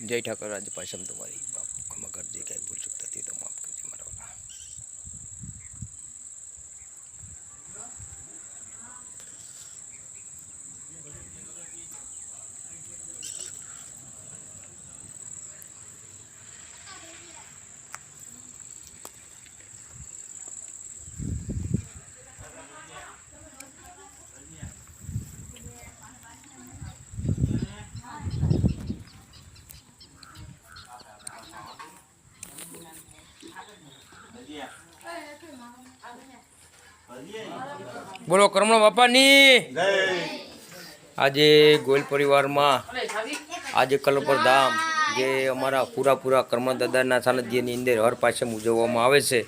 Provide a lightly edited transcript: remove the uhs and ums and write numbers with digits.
जय ठाकर आज पाशम तुम्हारी बाप क्षमा कर दे, क्या भूल चुकता थी तो माफ कर दे मारा वाला। बोलो कर्मण बापानी आज गोयल परिवार में आज कलपर धाम जे अमरा पूरा कर्मण दादा सानिध्य अंदर हर पासे उजववामां आवे छे।